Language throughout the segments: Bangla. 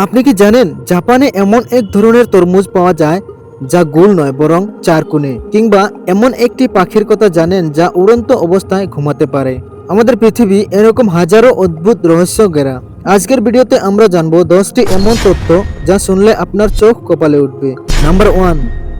আপনি কি জানেন জাপানে এমন এক ধরনের তরমুজ পাওয়া যায় যা গোল নয় বরং চারকোণে? কিংবা এমন একটি পাখির কথা জানেন যা উড়ন্ত অবস্থায় ঘুমাতে পারে? আমাদের পৃথিবী এরকম হাজারো অদ্ভুত রহস্য ঘেরা। আজকের ভিডিওতে আমরা জানবো 10টি এমন তথ্য যা শুনলে আপনার চোখ কপালে উঠবে। নাম্বার 1,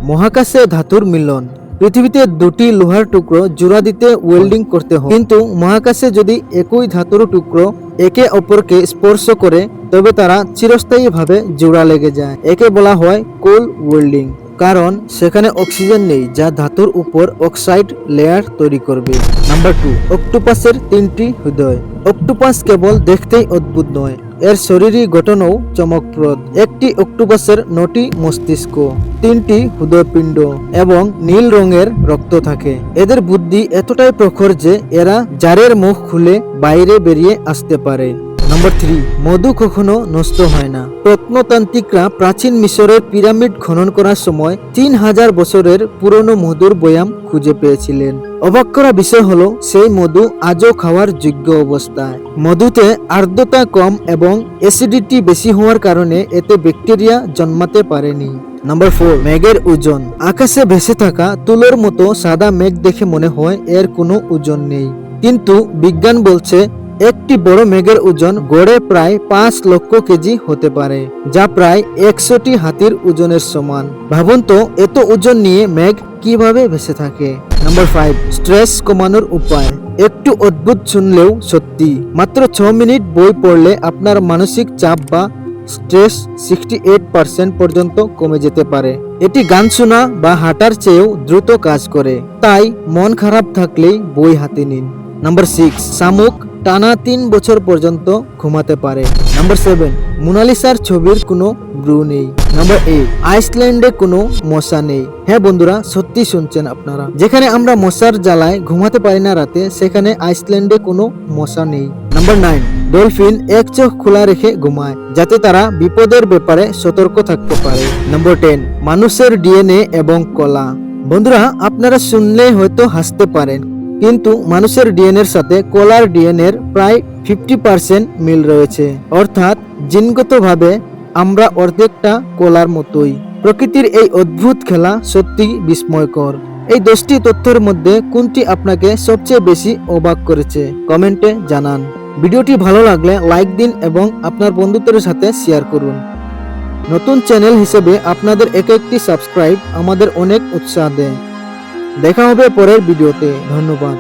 মহাকাশে ধাতুর মিলন। পৃথিবীতে দুটি লোহার টুকরো জোড়া দিতে ওয়েল্ডিং করতে হয়, কিন্তু মহাকাশে যদি একই ধাতুর টুকরো একে অপরকে স্পর্শ করে তবে তারা চিরস্থায়ীভাবে জোড়া লেগে যায়। একে বলা হয় কোল ওয়েল্ডিং, কারণ সেখানে অক্সিজেন নেই যা ধাতুর উপর অক্সাইড লেয়ার তৈরি করবে। নাম্বার 2, অক্টোপাসের 3টি হৃদয়। অক্টোপাস কেবল দেখতেই অদ্ভুত নয়, এর শরীরী গঠনও চমকপ্রদ। একটি অক্টোপাসের 9টি মস্তিষ্ক, 3টি হৃদয়পিণ্ড এবং নীল রঙের রক্ত থাকে। এদের বুদ্ধি এতটাই প্রখর যে এরা জারের মুখ খুলে বাইরে বেরিয়ে আসতে পারে। নাম্বার 3, মধু কখনো নষ্ট হয় না। প্রত্নতান্ত্রিকরা প্রাচীন মিশরের পিরামিড খনন করার সময় 3000 বছরের পুরনো মধুর বয়াম খুঁজে পেয়েছিলেন। অবাক করা বিষয় হলো সেই মধু আজও খাওয়ার যোগ্য অবস্থায়। মধুতে আর্দ্রতা কম এবং অ্যাসিডিটি বেশি হওয়ার কারণে এতে ব্যাকটেরিয়া জন্মাতে পারেনি। নাম্বার 4, মেঘের ওজন। আকাশে ভেসে থাকা তুলোর মতো সাদা মেঘ দেখে মনে হয় এর কোনো ওজন নেই, কিন্তু বিজ্ঞান বলছে একটি বড় মেঘের ওজন গড়ে প্রায় 5 লক্ষ কেজি হতে পারে, যা প্রায় 100টি হাতির ওজনের সমান। ভাবুন তো, এত ওজন নিয়ে মেঘ কিভাবে ভেসে থাকে। নাম্বার 5, স্ট্রেস কমানোর উপায়। একটু অদ্ভুত শুনলেও সত্যি। মাত্র 6 মিনিট বই পড়লে আপনার মানসিক চাপ বা স্ট্রেস 68% পর্যন্ত কমে যেতে পারে। এটি গান শোনা বা হাঁটার চেয়েও দ্রুত কাজ করে, তাই মন খারাপ থাকলেই বই হাতে নিন। নাম্বার 6, শামুক টানা 3 বছর পর্যন্ত ঘুমাতে পারে। নাম্বার 7, মোনালিসার ছবির কোনো ব্লু নেই। নাম্বার 8, আইসল্যান্ডে কোনো মশা নেই। হ্যাঁ বন্ধুরা, সত্যি শুনছেন আপনারা। যেখানে আমরা মশার জ্বালায় ঘুমাতে পারি না রাতে, সেখানে আইসল্যান্ডে কোনো মশা নেই। নাম্বার 9, ডলফিন এক চোখ খোলা রেখে ঘুমায় যাতে তারা বিপদের ব্যাপারে সতর্ক থাকতে পারে। নাম্বার 10, মানুষের ডিএনএ এবং কলা। বন্ধুরা, আপনারা শুনলে হয়তো হাসতে পারেন, কিন্তু মানুষের ডিএনএর সাথে কলার ডিএনএর প্রায় 50% মিল রয়েছে। অর্থাৎ জিনগতভাবে আমরা অর্ধেকটা কলার মতোই। প্রকৃতির এই অদ্ভুত খেলা সত্যি বিস্ময়কর। এই 10টি তথ্যের মধ্যে কোনটি আপনাকে সবচেয়ে বেশি অবাক করেছে কমেন্টে জানান। ভিডিওটি ভালো লাগলে লাইক দিন এবং আপনার বন্ধুদের সাথে শেয়ার করুন। নতুন চ্যানেল হিসেবে আপনাদের একটি সাবস্ক্রাইব আমাদের অনেক উৎসাহ দেয়। দেখা হবে পরের ভিডিওতে। ধন্যবাদ।